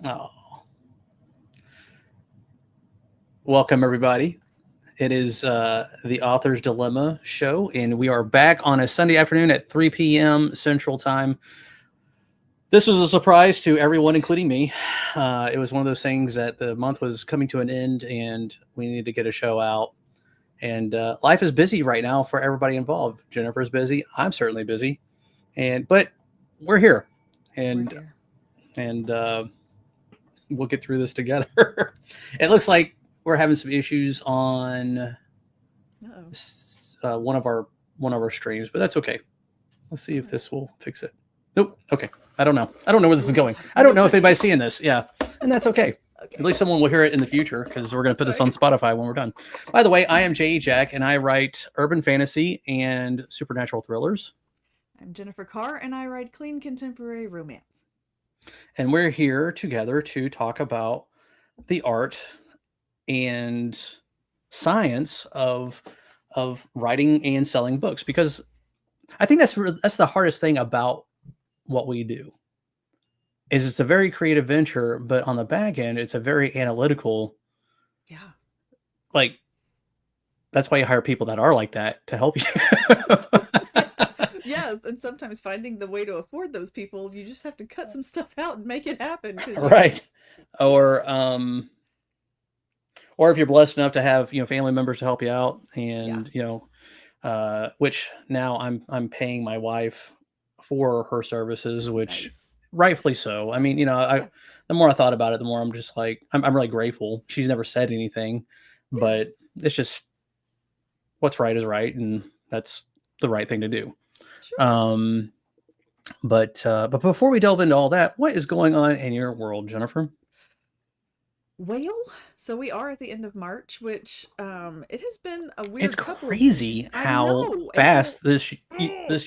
Oh, welcome everybody. It is the Author's Dilemma show, and we are back on a Sunday afternoon at 3 p.m. Central Time. This was a surprise to everyone, including me. It was one of those things that the month was coming to an end, and we needed to get a show out. And life is busy right now for everybody involved. Jennifer's busy. I'm certainly busy, but we're here, and We're here. and we'll get through this together. It looks like we're having some issues on Uh-oh. one of our streams, but that's okay. Let's see if this will fix it. Nope. Okay. I don't know. I don't know where this is going. I don't know if anybody's seeing this. Yeah, and that's okay. Okay. At least someone will hear it in the future because we're going to put That's this on Spotify when we're done. By the way, I am J.E. Jack, and I write urban fantasy and supernatural thrillers. I'm Jennifer Carr, and I write clean contemporary romance. And we're here together to talk about the art and science of writing and selling books, because I think that's the hardest thing about what we do. Is it's a very creative venture, but on the back end, it's a very analytical. Yeah. Like, that's why you hire people that are like that to help you. Yes, and sometimes finding the way to afford those people, you just have to cut some stuff out and make it happen. Right. Or if you're blessed enough to have family members to help you out, and which now I'm paying my wife for her services, which Nice. rightfully so. I mean, the more I thought about it, the more I'm just like, I'm really grateful. She's never said anything, but it's just what's right is right, and that's the right thing to do. Sure. But before we delve into all that, what is going on in your world, Jennifer? Well, so we are at the end of March, which it has been a weird It's couple of crazy weeks. I how know. fast this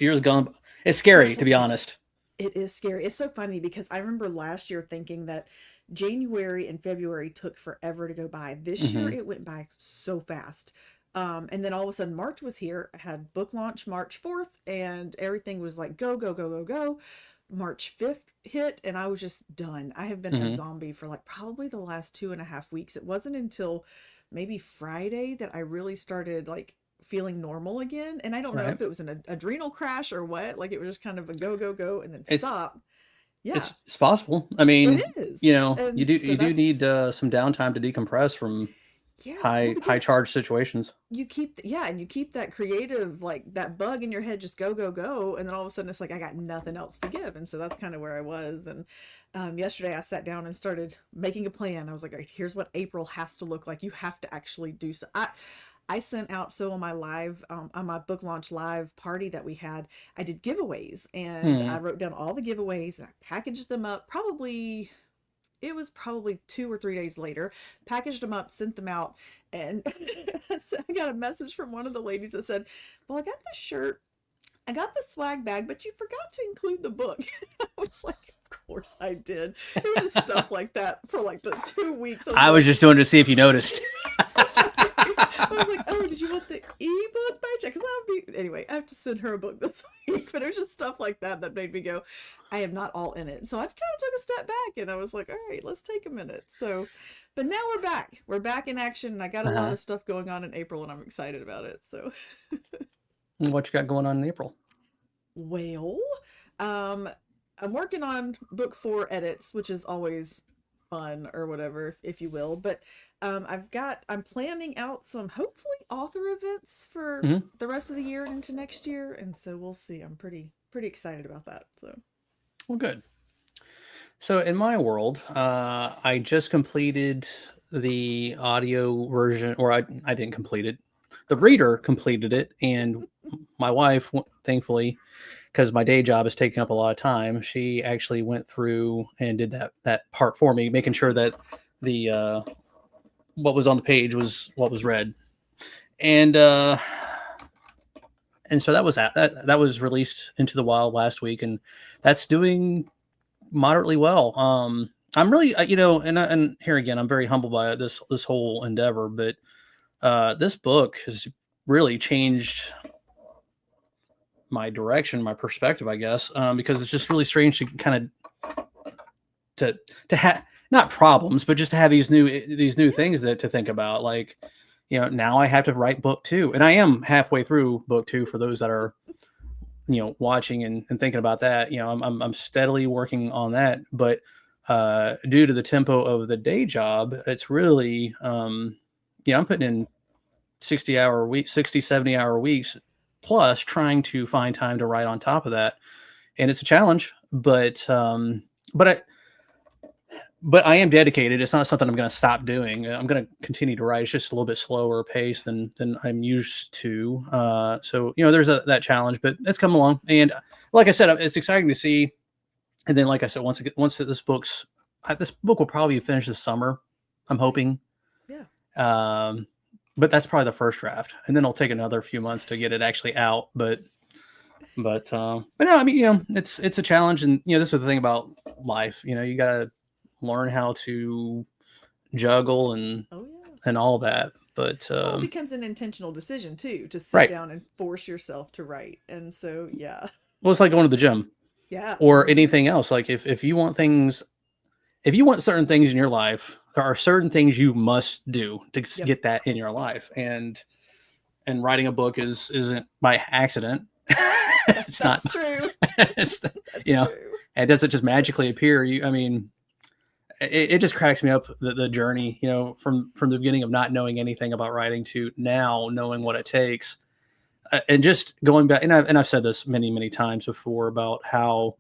year's gone. It's scary, to be honest. It is scary. It's so funny because I remember last year thinking that January and February took forever to go by. This year it went by so fast. And then all of a sudden March was here. I had book launch March 4th and everything was like go, go, go, go, go. March 5th hit and I was just done. I have been a zombie for like probably the last 2.5 weeks. It wasn't until maybe Friday that I really started like feeling normal again. And I don't know if it was an adrenal crash or what. Like it was just kind of a go, go, go and then stop. Yeah, it's possible. I mean, it is. you And do so you do need some downtime to decompress from yeah, well, high because charge situations. you keep and you keep that creative, like that bug in your head, just go, go, go, and then all of a sudden it's like I got nothing else to give. And so that's kind of where I was. And yesterday I sat down and started making a plan. I was like, all right, here's what April has to look like. You have to actually do so. I sent out, so on my on my book launch live party that we had, I did giveaways and I wrote down all the giveaways and I packaged them up. It was probably 2 or 3 days later, packaged them up, sent them out, and I got a message from one of the ladies that said, well, I got this shirt, I got the swag bag, but you forgot to include the book. I was like, of course I did. It was just stuff like that for like the 2 weeks. I was just doing to see if you noticed. I was like, oh, did you want the ebook by check? Because that would be, anyway, I have to send her a book this week. But it was just stuff like that made me go, I am not all in it. So I kind of took a step back and I was like, all right, let's take a minute. So, but now we're back. We're back in action. And I got a lot of stuff going on in April and I'm excited about it. So, what you got going on in April? well, I'm working on book 4 edits, which is always fun or whatever, if you will. But I'm planning out some hopefully author events for the rest of the year and into next year, and so we'll see. I'm pretty excited about that. So, well, good. So in my world, I just completed the audio version, or I didn't complete it. The reader completed it, and my wife, thankfully, because my day job is taking up a lot of time, she actually went through and did that part for me, making sure that the what was on the page was what was read, and so that was that was released into the wild last week, and that's doing moderately well. I'm really, and here again, I'm very humbled by this whole endeavor, but this book has really changed my direction, my perspective, I guess, because it's just really strange to kind of to not problems, but just to have these new things that to think about. Like, now I have to write book 2, and I am halfway through book 2 for those that are, watching and thinking about that. I'm steadily working on that, but due to the tempo of the day job, it's really, I'm putting in 60-hour weeks, 60, 70-hour weeks, plus trying to find time to write on top of that. And it's a challenge, but I am dedicated. It's not something I'm going to stop doing. I'm going to continue to write. It's just a little bit slower pace than I'm used to. So there's that challenge, but it's come along. And like I said, it's exciting to see. And then, like I said, once this book will probably finish this summer, I'm hoping. Yeah. But that's probably the first draft, and then it'll take another few months to get it actually out. But no, I mean, it's a challenge, and this is the thing about life. You gotta learn how to juggle and all that. But it becomes an intentional decision too, to sit right. down and force yourself to write. And so, yeah. Well, it's like going to the gym. Yeah. Or anything else. Like if you want certain things in your life, there are certain things you must do to get that in your life. And writing a book isn't by accident. It's not true. It's, true. It doesn't just magically appear. It just cracks me up the journey, from the beginning of not knowing anything about writing to now knowing what it takes. And just going back, and I've said this many, many times before about how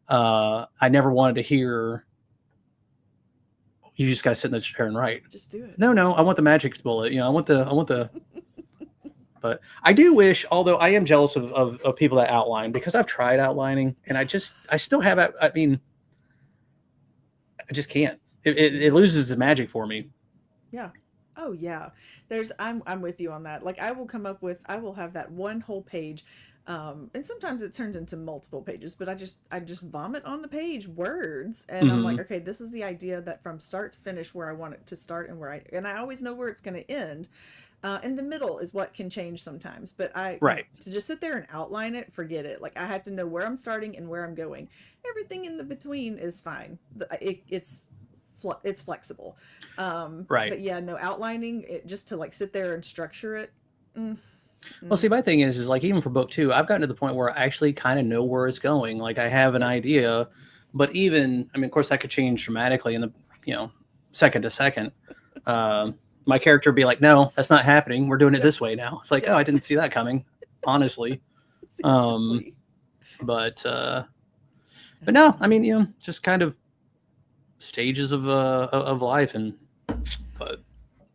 I never wanted to hear, you just got to sit in the chair and write. Just do it. No, I want the magic bullet. I want the. But I do wish, although I am jealous of people that outline, because I've tried outlining and I still have. I mean, I just can't. It loses the magic for me. Yeah. Oh yeah. I'm with you on that. Like I will have that one whole page. And sometimes it turns into multiple pages, but I just vomit on the page words, and I'm like, okay, this is the idea that from start to finish where I want it to start, and I always know where it's going to end. In the middle is what can change sometimes, but to just sit there and outline it, forget it. Like I have to know where I'm starting and where I'm going. Everything in the between is fine. It's flexible. Right. But yeah, no outlining it, just to like sit there and structure it. Well, see, my thing is like, even for book 2, I've gotten to the point where I actually kind of know where it's going. Like I have an idea, but even, I mean, of course that could change dramatically in the, second to second. My character would be like, no, that's not happening. We're doing it this way now. It's like, oh, I didn't see that coming, honestly. But no, I mean, just kind of stages of life, but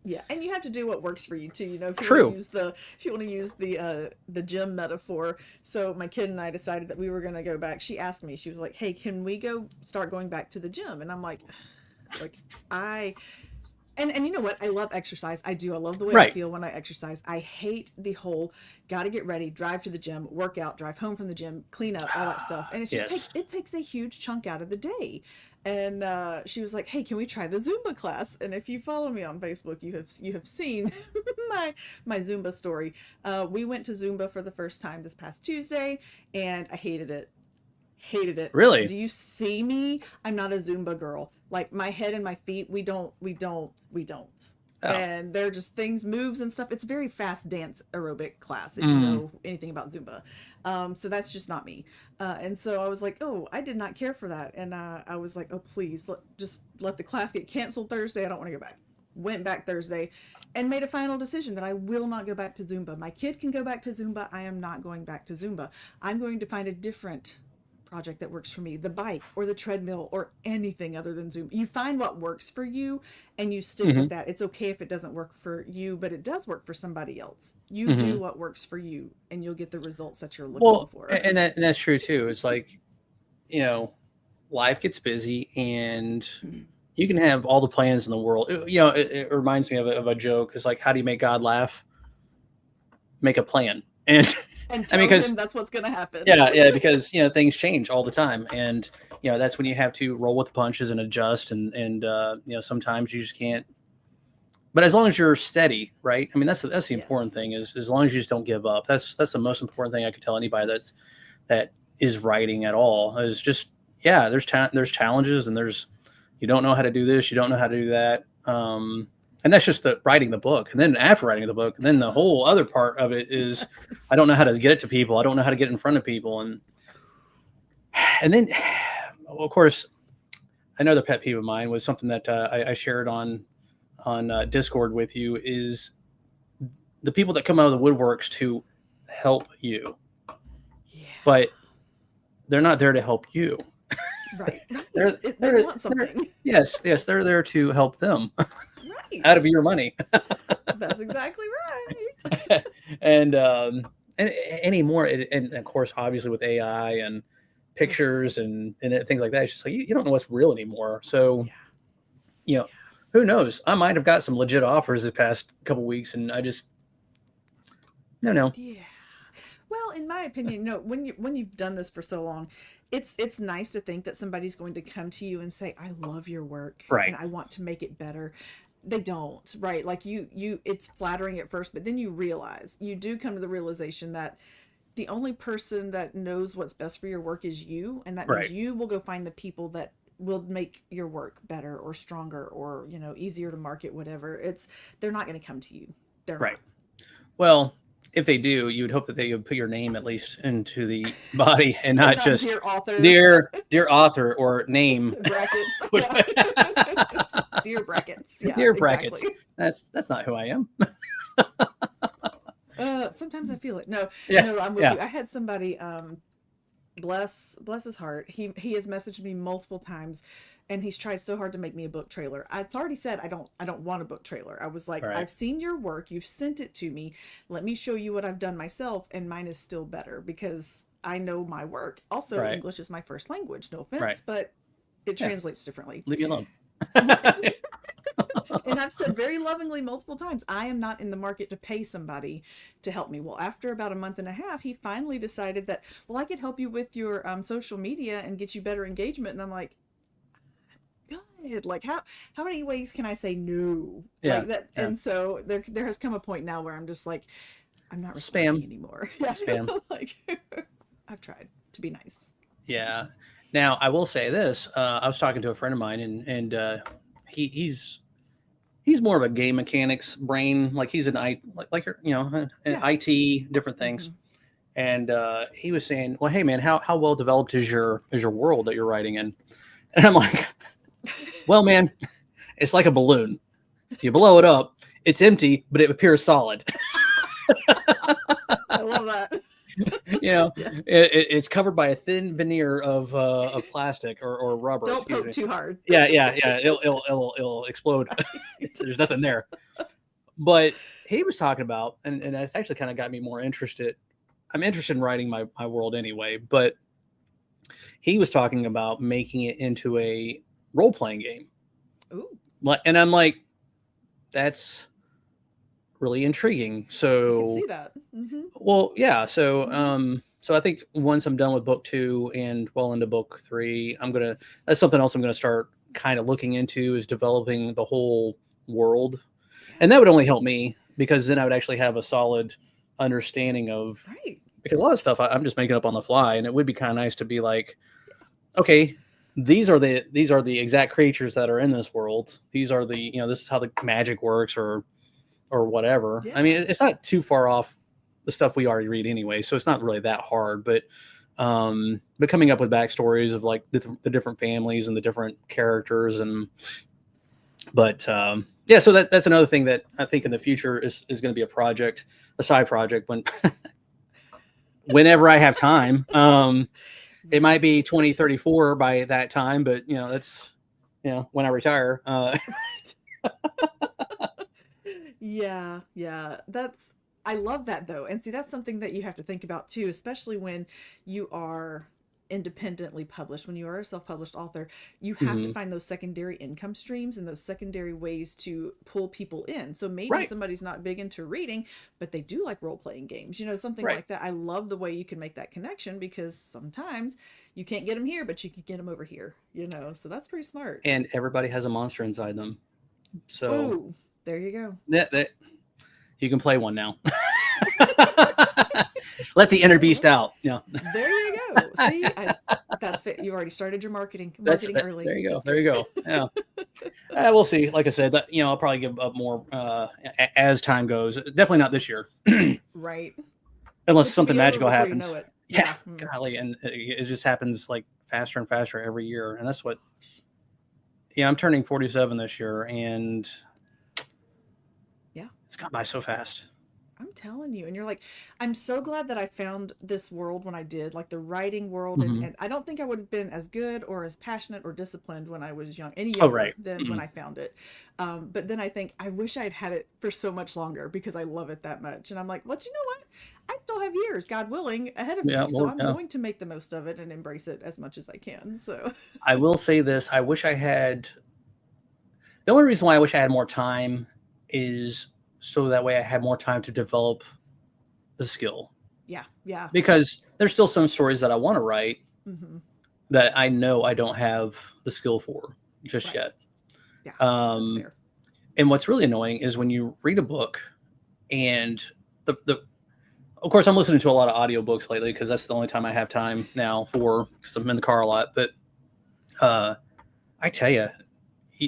yeah, and you have to do what works for you too. If you True. Want to use the gym metaphor. So my kid and I decided that we were going to go back. She asked me, she was like, "Hey, can we start going back to the gym?" And I'm like And you know what? I love exercise. I do. I love the way I feel when I exercise. I hate the whole got to get ready, drive to the gym, work out, drive home from the gym, clean up, all that stuff. And it takes a huge chunk out of the day. And she was like, "Hey, can we try the Zumba class?" And if you follow me on Facebook, you have seen my Zumba story. We went to Zumba for the first time this past Tuesday, and I hated it. Really? Do you see me? I'm not a Zumba girl. Like my head and my feet, we don't. Oh. And they're just things, moves and stuff. It's a very fast dance aerobic class, if you know anything about Zumba. So that's just not me. And so I was like, oh, I did not care for that. And I was like, oh, please, just let the class get canceled Thursday. I don't want to go back. Went back Thursday and made a final decision that I will not go back to Zumba. My kid can go back to Zumba. I am not going back to Zumba. I'm going to find a different project that works for me, the bike or the treadmill or anything other than Zumba. You find what works for you and you stick with that. It's okay if it doesn't work for you, but it does work for somebody else. You do what works for you and you'll get the results that you're looking for. And that's true too. It's like, life gets busy and you can have all the plans in the world. It reminds me of a joke. It's like, how do you make God laugh? Make a plan. And tell him that's what's going to happen. Yeah, because things change all the time, and that's when you have to roll with the punches and adjust, and sometimes you just can't. But as long as you're steady, right? I mean, that's the important thing is as long as you just don't give up. That's the most important thing I could tell anybody that is writing at all is just there's challenges and there's You don't know how to do this. You don't know how to do that. And that's just the writing the book. And then after writing the book, then the whole other part of it is I don't know how to get it to people. I don't know how to get it in front of people. And then, of course, another pet peeve of mine was something that I shared on Discord with you is the people that come out of the woodworks to help you, but they're not there to help you. Right. They want something. Yes, they're there to help them Right. out of your money. That's exactly right. And anymore, and of course, obviously with AI and pictures and things like that, it's just like you don't know what's real anymore. So, who knows? I might have got some legit offers the past couple weeks, and I just no. Yeah. Well, in my opinion, when you've done this for so long, it's nice to think that somebody's going to come to you and say, "I love your work, right, and I want to make it better." They don't, right? Like it's flattering at first, but then you do come to the realization that the only person that knows what's best for your work is you, and that means you will go find the people that will make your work better or stronger or easier to market, whatever. They're not going to come to you. They're right. Not. Well, if they do, you would hope that they would put your name at least into the body and not just dear author, dear author or name brackets. Dear brackets. Yeah, dear exactly. brackets. That's not who I am. Sometimes I feel it. No, I'm with you. I had somebody, bless his heart. He has messaged me multiple times, and he's tried so hard to make me a book trailer. I've already said I don't want a book trailer. I was like, I've seen your work. You've sent it to me. Let me show you what I've done myself, and mine is still better because I know my work. Also, English is my first language. No offense, but it translates differently. Leave me alone. And I've said very lovingly multiple times, I am not in the market to pay somebody to help me. Well, after about a month and a half, he finally decided that, well, I could help you with your social media and get you better engagement. And I'm like, God, like how many ways can I say no? Yeah. Like that. Yeah. And so there has come a point now where I'm just like, I'm not responding anymore. Spam. Like, I've tried to be nice. Yeah. Now I will say this. I was talking to a friend of mine, and he's more of a game mechanics brain. Like he's an IT, different things. Mm-hmm. And he was saying, well, hey man, how well developed is your world that you're writing in? And I'm like, well, man, it's like a balloon. You blow it up, it's empty, but it appears solid. I love that. It's covered by a thin veneer of plastic or rubber. Don't poke too hard. Yeah. It'll explode. There's nothing there. But he was talking about, and that's actually kind of got me more interested. I'm interested in writing my world anyway, but he was talking about making it into a role-playing game. Ooh. And I'm like, that's really intriguing. So I can see that. Mm-hmm. Well, yeah. So, so I think once I'm done with book 2 and well into book 3, that's something else I'm going to start kind of looking into, is developing the whole world. And that would only help me, because then I would actually have a solid understanding of, because a lot of stuff I'm just making up on the fly, and it would be kind of nice to be like, okay, these are the exact creatures that are in this world. These are the, this is how the magic works or whatever. Yeah. I mean, it's not too far off the stuff we already read anyway, so it's not really that hard. But coming up with backstories of like the different families and the different characters, yeah. So that's another thing that I think in the future is going to be a side project whenever I have time. It might be 2034 by that time, but that's when I retire. Yeah. I love that though. And see, that's something that you have to think about too, especially when you are independently published. When you are a self-published author, you have to find those secondary income streams and those secondary ways to pull people in. So maybe somebody's not big into reading, but they do like role-playing games, something like that. I love the way you can make that connection, because sometimes you can't get them here, but you can get them over here, so that's pretty smart. And everybody has a monster inside them. So there you go. That you can play one now. Let the inner beast out. Yeah. There you go. go. See, that's it. You already started your marketing early. There you go. That's There good. you go. Yeah. We'll see. Like I said, that I'll probably give up more as time goes. Definitely not this year, Right. unless This will something be over magical before you happens. know it. Yeah, Yeah. golly, and it just happens like faster and faster every year, and that's what. Yeah, I'm turning 47 this year, and Yeah. it's gone by so fast. I'm telling you. And you're like, I'm so glad that I found this world when I did, like the writing world. Hmm. And I don't think I would have been as good or as passionate or disciplined when I was any Oh, younger right. than when Hmm. I found it. But then I think I wish I'd had it for so much longer because I love it that much. And I'm like, well, you know what? I still have years, God willing, ahead of Yeah, me. So Lord, I'm yeah. going to make the most of it and embrace it as much as I can. So, I will say this: I wish I had. The only reason why I wish I had more time is so that way I had more time to develop the skill. yeah. Yeah. Because there's still some stories that I want to write Hmm. that I know I don't have the skill for just Right. yet. Yeah. That's Um, fair. and what's really annoying is when you read a book and the of course I'm listening to a lot of audiobooks lately because that's the only time I have time now for because I'm in the car a lot. But uh, I tell you,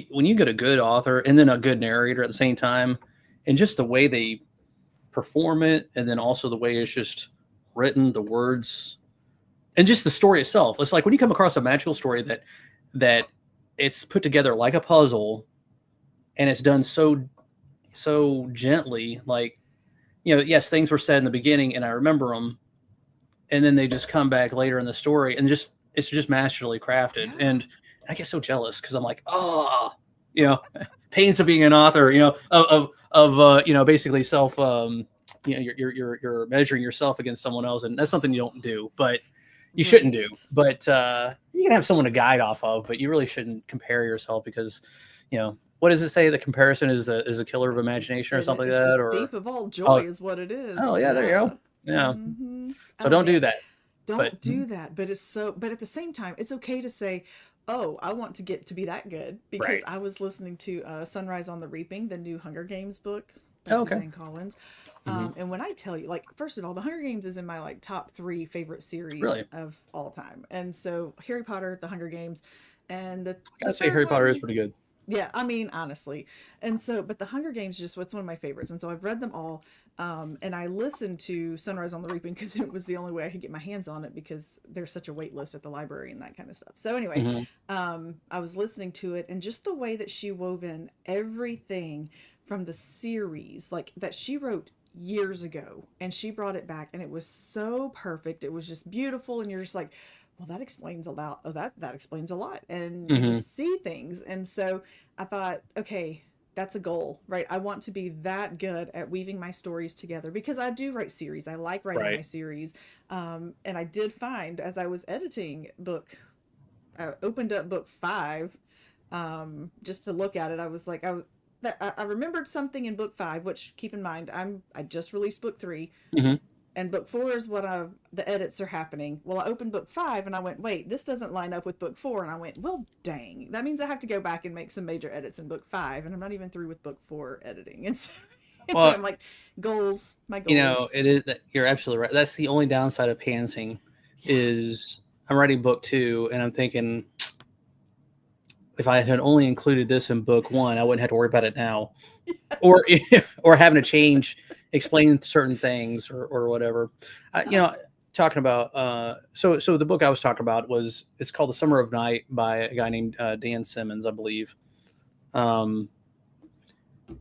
when you get a good author and then a good narrator at the same time, and just the way they perform it, and then also the way it's just written, the words, and just the story itself. It's like when you come across a magical story that it's put together like a puzzle, and it's done so gently. Like yes, things were said in the beginning, and I remember them, and then they just come back later in the story, and just it's just masterly crafted. Yeah. And I get so jealous because I'm like, oh, you know, pains of being an author, basically self, you're measuring yourself against someone else, and that's something you don't do, but you shouldn't do. Right. But you can have someone to guide off of, but you really shouldn't compare yourself because, what does it say? The comparison is a killer of imagination or It something like is the that, or thief of all oh, joy, is what it is. oh yeah, there you go. Yeah. Yeah. So Oh don't do man, that. But don't do that. But it's so. But at the same time, it's okay to say, "Oh, I want to get to be that good," because right. I was listening to "Sunrise on the Reaping," the new Hunger Games book by Oh, okay. Suzanne Collins. Hmm. And when I tell you, like, first of all, the Hunger Games is in my like top three favorite series Really, of all time, and so Harry Potter, the Hunger Games, and I the gotta say third Harry Potter is one. pretty good. Yeah, I mean, honestly. And so, but the Hunger Games just was one of my favorites. And so I've read them all. And I listened to Sunrise on the Reaping because it was the only way I could get my hands on it because there's such a wait list at the library and that kind of stuff. So anyway, Hmm. I was listening to it and just the way that she wove in everything from the series, like that she wrote years ago and she brought it back and it was so perfect. It was just beautiful. And you're just like, well, that explains a lot. Oh, that explains a lot. And you Hmm. just see things. And so I thought, okay, that's a goal, right? I want to be that good at weaving my stories together because I do write series. I like writing my Right. series. And I did find as I was editing I opened up book five just to look at it. I was like, I remembered something in book five, which keep in mind, I just released book three, Hmm. and book four is the edits are happening. Well, I opened book five and I went, wait, this doesn't line up with book four. And I went, well, dang, that means I have to go back and make some major edits in book five. And I'm not even through with book four editing. And so anyway, Well, I'm like, my goals. it is that you're absolutely right. That's the only downside of pantsing Yeah. is I'm writing book two, and I'm thinking if I had only included this in book one, I wouldn't have to worry about it now, or or having to change, explain certain things or whatever. Oh, Talking about so the book I was talking about it's called The Summer of Night by a guy named Dan Simmons, I believe. Um,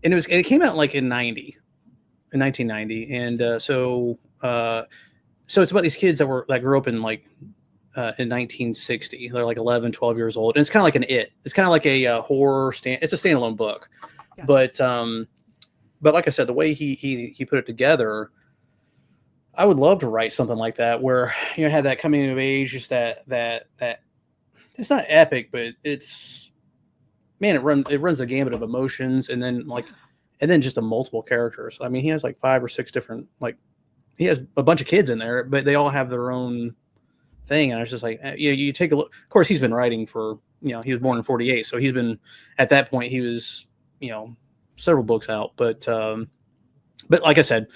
and it came out like in 1990, and so it's about these kids that grew up in 1960. They're like 11, 12 years old, and it's kind of like it's kind of like a horror it's a standalone book, gotcha. but like I said, the way he put it together, I would love to write something like that where have that coming of age, just that it's not epic, but it's man, it runs the gamut of emotions, and then Yeah. just a multiple characters. I mean, he has like 5 or 6 different, like he has a bunch of kids in there, but they all have their own thing. And I was just like, you take a look. Of course, he's been writing for he was born Right. in '48, so he's been at that point he was several books out. But like I said,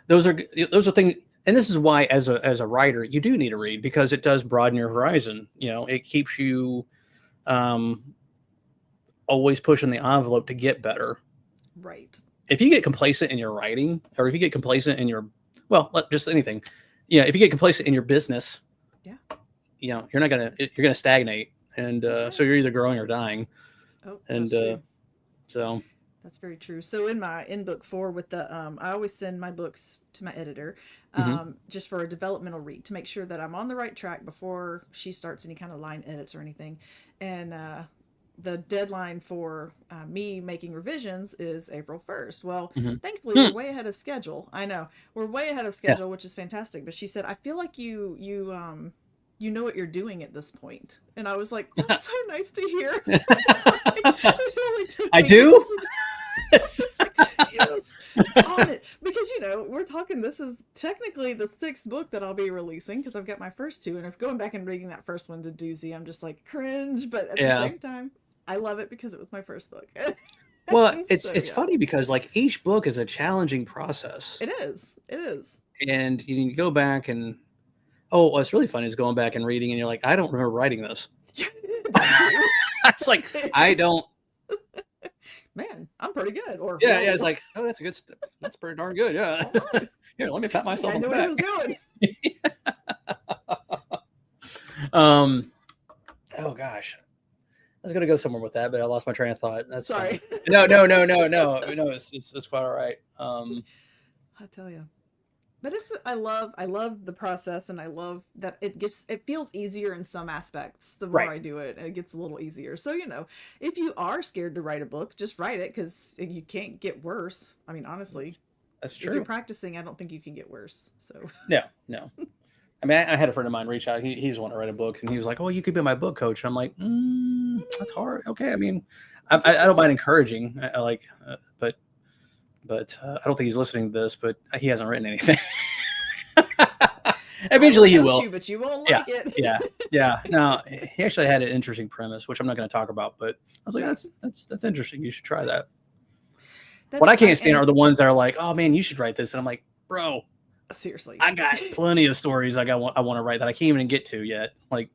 those are things. and this is why as a writer, you do need to read, because it does broaden your horizon. It keeps you um, always pushing the envelope to get better. Right. If you get complacent in your writing, or if you get complacent in your, just anything, if you get complacent in your business, Yeah. you're gonna stagnate, and Right. so you're either growing or dying. Oh, And that's true. so That's very true. So in book 4 with the I always send my books to my editor mhm. just for a developmental read to make sure that I'm on the right track before she starts any kind of line edits or anything. And the deadline for me making revisions is April 1st. Well, Mhm. thankfully we're way ahead of schedule. I know we're way ahead of Yeah. schedule, which is fantastic. But she said, I feel like you know what you're doing at this point. And I was like, that's so nice to hear. It only took I me, 'cause do. this was just like, yes, on it. Because, we're talking, this is technically the 6th book that I'll be releasing because I've got my first 2. And if going back and reading that first one's a doozy, I'm just like cringe. But at the Yeah. same time, I love it because it was my first book. Well, it's So, it's yeah. funny because like each book is a challenging process, It is. It is. and you can go back and what's really funny is going back and reading, and you're like, I don't remember writing this. That too. It's like I don't. Man, I'm pretty good. Or Yeah, yeah. It's like, oh, that's pretty darn good. Yeah. right. Here, let me pat myself I on knew the what back. I was doing. Oh gosh, I was gonna go somewhere with that, but I lost my train of thought. That's Sorry. No. It's quite all right. I tell you. But I love the process, and I love that it feels easier in some aspects the more Right. I do it, and it gets a little easier. So, if you are scared to write a book, just write it, because you can't get worse. I mean, honestly, That's if you're true. practicing, I don't think you can get worse. So No. I mean, I had a friend of mine reach out. He's wanting to write a book, and he was like, "Oh, you could be my book coach." And I'm like, "That's hard." Okay, I mean, I don't mind encouraging. I like, but I don't think he's listening to this. But he hasn't written anything. Eventually, he will. You, but you won't Yeah, like it. yeah. No, he actually had an interesting premise, which I'm not going to talk about. But I was like, that's interesting. You should try that. What I can't stand are the ones that are like, "Oh man, you should write this," and I'm like, "Bro, seriously, I got plenty of stories I want to write that I can't even get to yet." Like,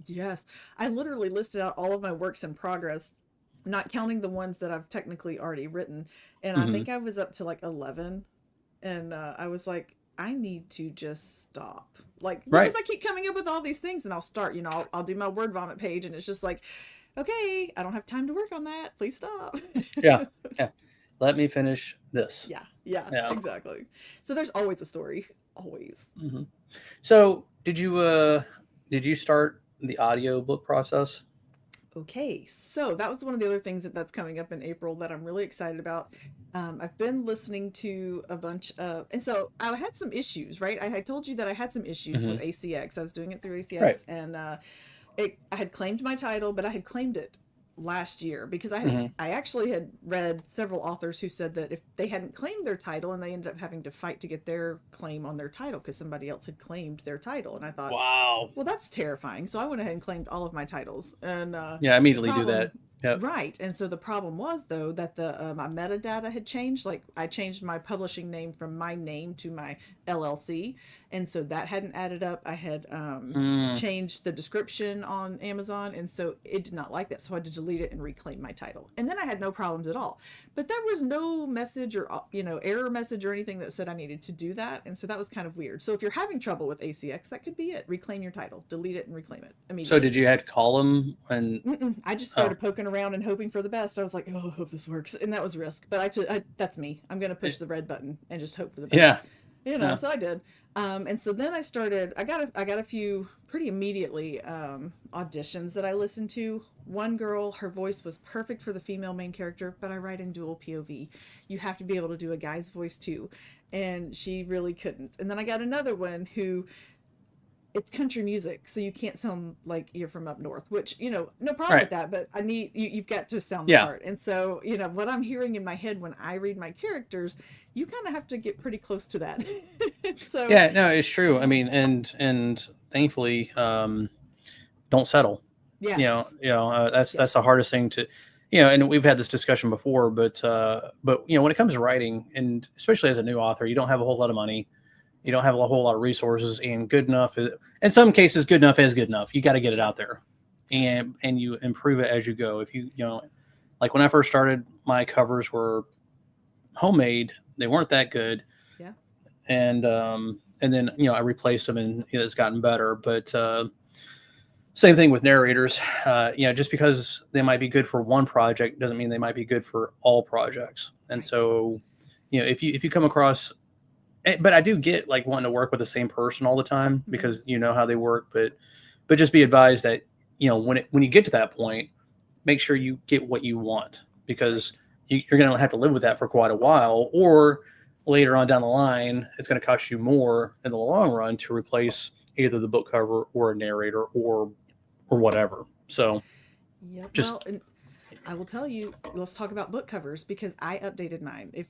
yes, I literally listed out all of my works in progress, not counting the ones that I've technically already written, and I think I was up to like 11, and I was like, I need to just stop, like, because I keep coming up with all these things, and I'll start, I'll do my word vomit page, and it's just like, okay, I don't have time to work on that. Please stop. yeah. Let me finish this. Yeah, exactly. So there's always a story, always. Mm-hmm. So did you start the audiobook process? Okay, so that was one of the other things that's coming up in April that I'm really excited about. I've been listening to a bunch of, and so I had some issues, right? I told you that I had some issues with ACX. I was doing it through ACX, right. and I had claimed my title, but I had claimed it last year because I actually had read several authors who said that if they hadn't claimed their title, and they ended up having to fight to get their claim on their title because somebody else had claimed their title, and I thought, wow, well, that's terrifying. So I went ahead and claimed all of my titles, and yeah, immediately do that. Yep. Right. And so the problem was, though, that my metadata had changed. Like, I changed my publishing name from my name to my LLC, and so that hadn't added up. I had changed the description on Amazon, and so it did not like that. So I had to delete it and reclaim my title. And then I had no problems at all. But there was no message or error message or anything that said I needed to do that, and so that was kind of weird. So if you're having trouble with ACX, that could be it. Reclaim your title, delete it, and reclaim it immediately. So did you have to call them? And I just started poking around and hoping for the best. I was like, oh, I hope this works, and that was risk. But that's me. I'm going to push the red button and just hope for the best. Yeah. So I did. And so then I started. I got a few pretty immediately auditions that I listened to. One girl, her voice was perfect for the female main character, but I write in dual POV. You have to be able to do a guy's voice too, and she really couldn't. And then I got another one who, it's country music, so you can't sound like you're from up north, which, no problem with that, but I need you've got to sound the part. And so, what I'm hearing in my head when I read my characters, you kind of have to get pretty close to that. So yeah, no, it's true. I mean, and thankfully, don't settle. yes. That's the hardest thing to, and we've had this discussion before, but when it comes to writing, and especially as a new author, you don't have a whole lot of money. you don't have a whole lot of resources, and good enough in some cases, good enough is good enough. You got to get it out there, and you improve it as you go. If you know, like when I first started, my covers were homemade. They weren't that good. Yeah. And then I replaced them, and it's gotten better. But same thing with narrators. Just because they might be good for one project doesn't mean they might be good for all projects. And Right. so, if you come across, but I do get like wanting to work with the same person all the time because you know how they work. But just be advised that when you get to that point, make sure you get what you want, because you're going to have to live with that for quite a while, or later on down the line, it's going to cost you more in the long run to replace either the book cover or a narrator or whatever. So, Yep. just Well, and I will tell you, let's talk about book covers because I updated mine. If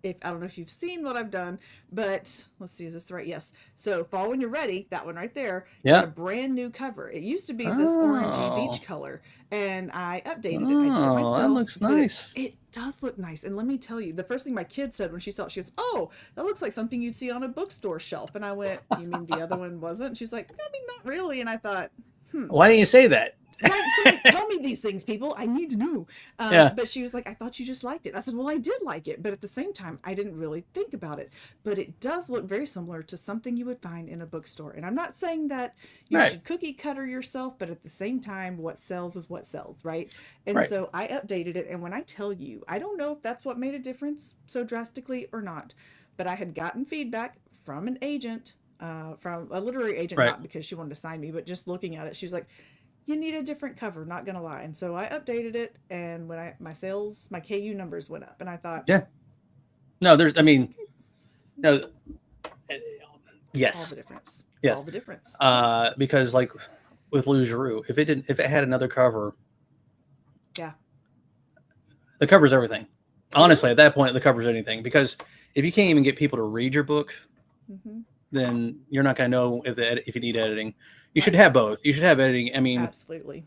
I don't know if you've seen what I've done, but let's see, is this right? Yes. So Fall When You're Ready, that one right there, got a brand new cover. It used to be this orangey beach color, and I updated it. I did it myself. That looks nice. It does look nice. And let me tell you, the first thing my kid said when she saw it, she goes, "Oh, that looks like something you'd see on a bookstore shelf." And I went, "You mean the other one wasn't?" And she's like, "I mean, not really." And I thought, why didn't you say that? Right, somebody tell me these things, people. I need to know. But she was like, "I thought you just liked it." I said, "Well, I did like it, but at the same time, I didn't really think about it. But it does look very similar to something you would find in a bookstore." And I'm not saying that you should cookie cutter yourself, but at the same time, what sells is what sells, right? And so I updated it. And when I tell you, I don't know if that's what made a difference so drastically or not, but I had gotten feedback from an agent, from a literary agent, not because she wanted to sign me, but just looking at it, she was like, "You need a different cover, not gonna lie." And so I updated it, and when my KU numbers went up, and I thought, no, yes, all the difference. Yes. All the difference. Because like with Lou Giroux, if it had another cover, the cover's everything. Honestly, at that point, the cover's anything, because if you can't even get people to read your book, then you're not going to know if you need editing. You should have both. You should have editing. I mean, absolutely.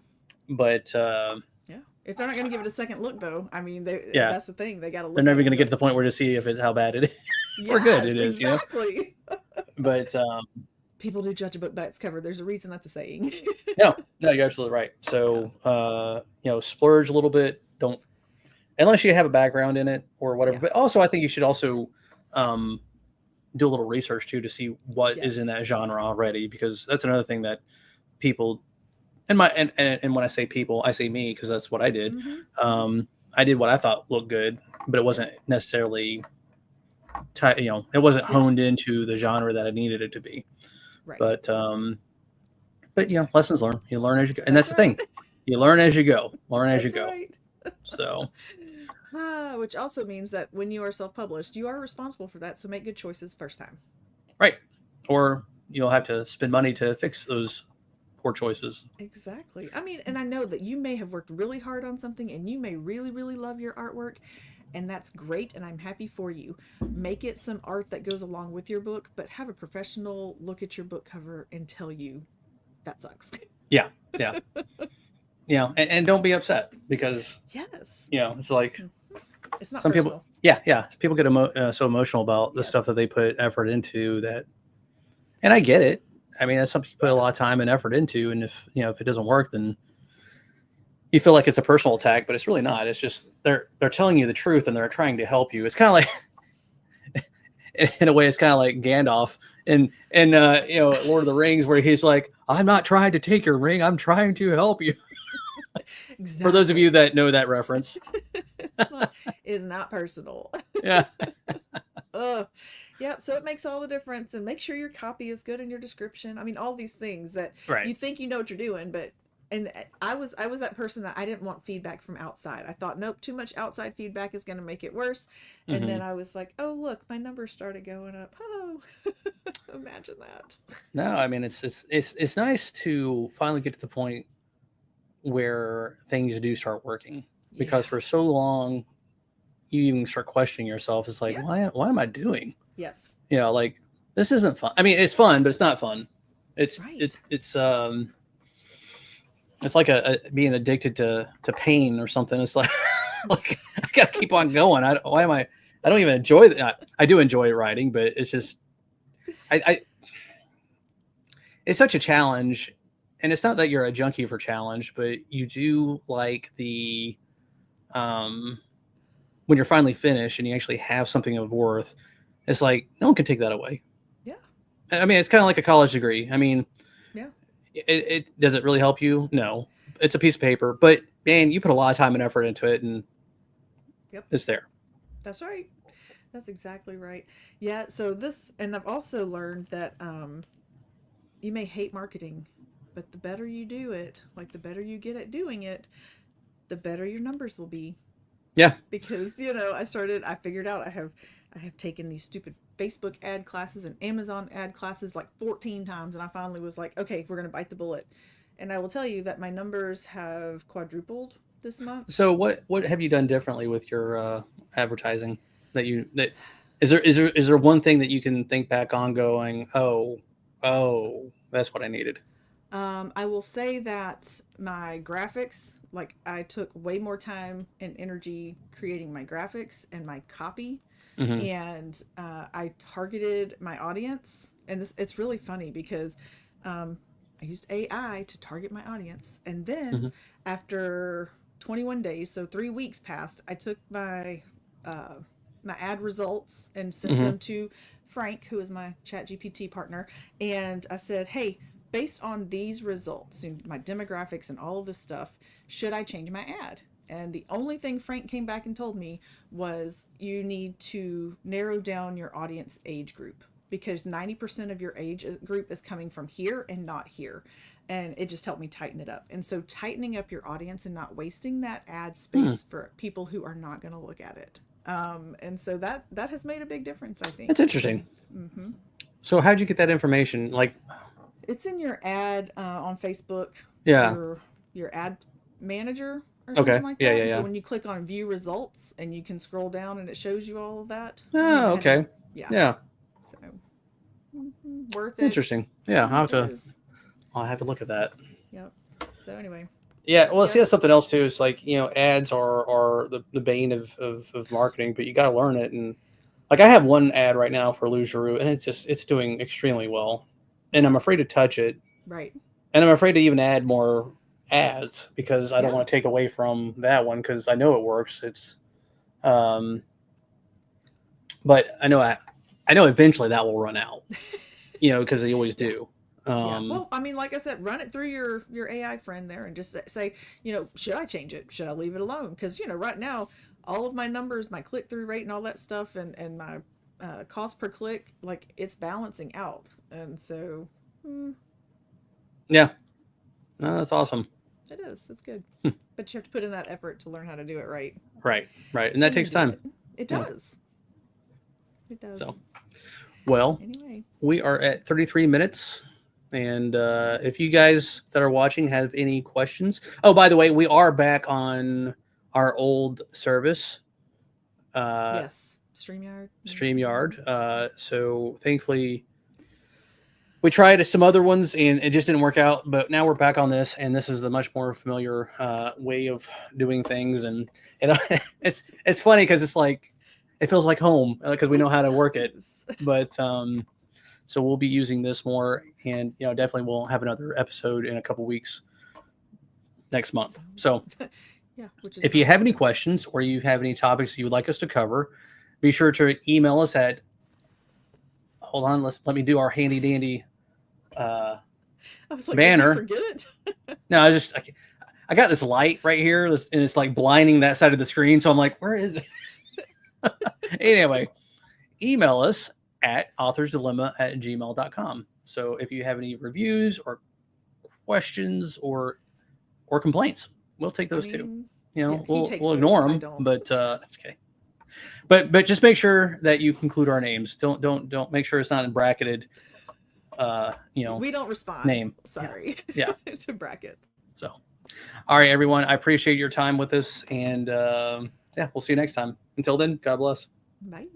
But if they're not going to give it a second look, though, I mean, that's the thing. They got to look. They're never going to get to the point where to see if it's how bad it is or good it is. Exactly. But people do judge a book by its cover. There's a reason that's a saying. no, you're absolutely right. So splurge a little bit. Don't, unless you have a background in it or whatever. But also, I think you should also do a little research too to see what is in that genre already, because that's another thing that people, and when I say people, I say me, because that's what I did. I did what I thought looked good, but it wasn't necessarily it wasn't honed into the genre that I needed it to be. Right. But lessons learned. You learn as you go, and that's the thing. You learn as you go. Learn as you go. So. Which also means that when you are self-published, you are responsible for that. So make good choices first time. Right. Or you'll have to spend money to fix those poor choices. Exactly. I mean, and I know that you may have worked really hard on something and you may really, really love your artwork, and that's great. And I'm happy for you. Make it some art that goes along with your book, but have a professional look at your book cover and tell you that sucks. Yeah. And don't be upset, because it's like, it's not some personal. people people get so emotional about the stuff that they put effort into, that, and I get it. I mean, that's something you put a lot of time and effort into, and if it doesn't work, then you feel like it's a personal attack, but it's really not. It's just they're telling you the truth and they're trying to help you. It's kind of like, in a way, it's kind of like Gandalf in Lord of the Rings, where he's like, "I'm not trying to take your ring, I'm trying to help you." Exactly. For those of you that know that reference. It's not personal. Yeah. Yep. So it makes all the difference, and make sure your copy is good in your description. I mean, all these things that you think you know what you're doing, but I was that person that I didn't want feedback from outside. I thought, nope, too much outside feedback is going to make it worse. And then I was like, oh, look, my numbers started going up. Oh, imagine that. No, I mean, it's nice to finally get to the point where things do start working, because for so long you even start questioning yourself. It's like, why am I doing? Yes. Like, this isn't fun. I mean, it's fun, but it's not fun. It's like being addicted to pain or something. It's like like I gotta keep on going. I don't even enjoy that. I do enjoy writing, but it's just I it's such a challenge, and it's not that you're a junkie for challenge, but you do like the um when you're finally finished and you actually have something of worth. It's like no one can take that away. Yeah. I mean, it's kind of like a college degree. I mean, Yeah. it does it really help you? No, it's a piece of paper, but man, you put a lot of time and effort into it, and Yep. it's there. That's right. That's exactly right. Yeah. So this, and I've also learned that you may hate marketing, but the better you do it, like the better you get at doing it, the better your numbers will be. Yeah. Because I figured out I have taken these stupid Facebook ad classes and Amazon ad classes like 14 times, and I finally was like, okay, we're gonna bite the bullet. And I will tell you that my numbers have quadrupled this month. So what have you done differently with your advertising that is there one thing that you can think back on going, oh, that's what I needed. I will say that my graphics, like I took way more time and energy creating my graphics and my copy, Mm-hmm. and I targeted my audience. And it's really funny because I used AI to target my audience, and then Mm-hmm. after 21 days, so 3 weeks passed, I took uh, my ad results and sent Mm-hmm. them to Frank, who is my ChatGPT partner, and I said, "Hey, based on these results and my demographics and all of this stuff, should I change my ad?" And the only thing Frank came back and told me was you need to narrow down your audience age group because 90% of your age group is coming from here and not here. And it just helped me tighten it up. And so tightening up your audience and not wasting that ad Hmm. space for people who are not going to look at it. And so that has made a big difference, I That's think. interesting. Hmm. So how'd you get that information? Like, It's in your ad on Facebook, yeah. your ad manager or something Okay. like Yeah. that. Yeah. And so Yeah. when you click on view results and you can scroll down and it shows you all of that. Have you Oh, had any? okay. Yeah. Yeah. So worth it. Interesting. Yeah. It is. I'll have to look at that. Yep. So anyway, Yeah, well, see, yes. that's something else too. It's like ads are the bane of marketing, but you got to learn it. And like, I have one ad right now for Lose Your Root, and it's doing extremely well, and I'm afraid to touch it, Right. and I'm afraid to even add more ads because I don't Yeah. want to take away from that one because I know it works. Um, but I know eventually that will run out, because they always Yeah. do. Yeah. Um, Well, I mean, like I said, run it through your AI friend there and just say, should I change it? Should I leave it alone? Because right now, all of my numbers, my click through rate, and all that stuff, and my cost per click, like it's balancing out, and so yeah, no, that's awesome. it is. It's good, Hmm. but you have to put in that effort to learn how to do it right, Right, right, and that and you takes do time. it. It Yeah. does. It does. So, well, Anyway, we are at 33 minutes. And if you guys that are watching have any questions, oh, by the way, we are back on our old service, uh, yes, Streamyard. Mm-hmm. StreamYard. So thankfully, we tried some other ones and it just didn't work out. But now we're back on this, and this is the much more familiar way of doing things. And it's funny because it's like it feels like home because we know It how to work it. does. But so we'll be using this more, and definitely we'll have another episode in a couple weeks next month. So Yeah, which is if you fine. have any questions or you have any topics you would like us to cover, be sure to email us at. Hold on, let me do our handy dandy I was like, did he banner. forget it? No, I got this light right here, and it's like blinding that side of the screen. So I'm like, where is it? Anyway, email us at authorsdilemma@gmail.com. So if you have any reviews or questions or complaints, we'll take those too. Yeah, he takes We'll those. ignore I them, don't. but okay. But just make sure that you include our names. Don't make sure it's not in bracketed. We don't respond. Name. Sorry. Yeah. To bracket. So, all right, everyone. I appreciate your time with us, and yeah, we'll see you next time. Until then, God bless. Bye.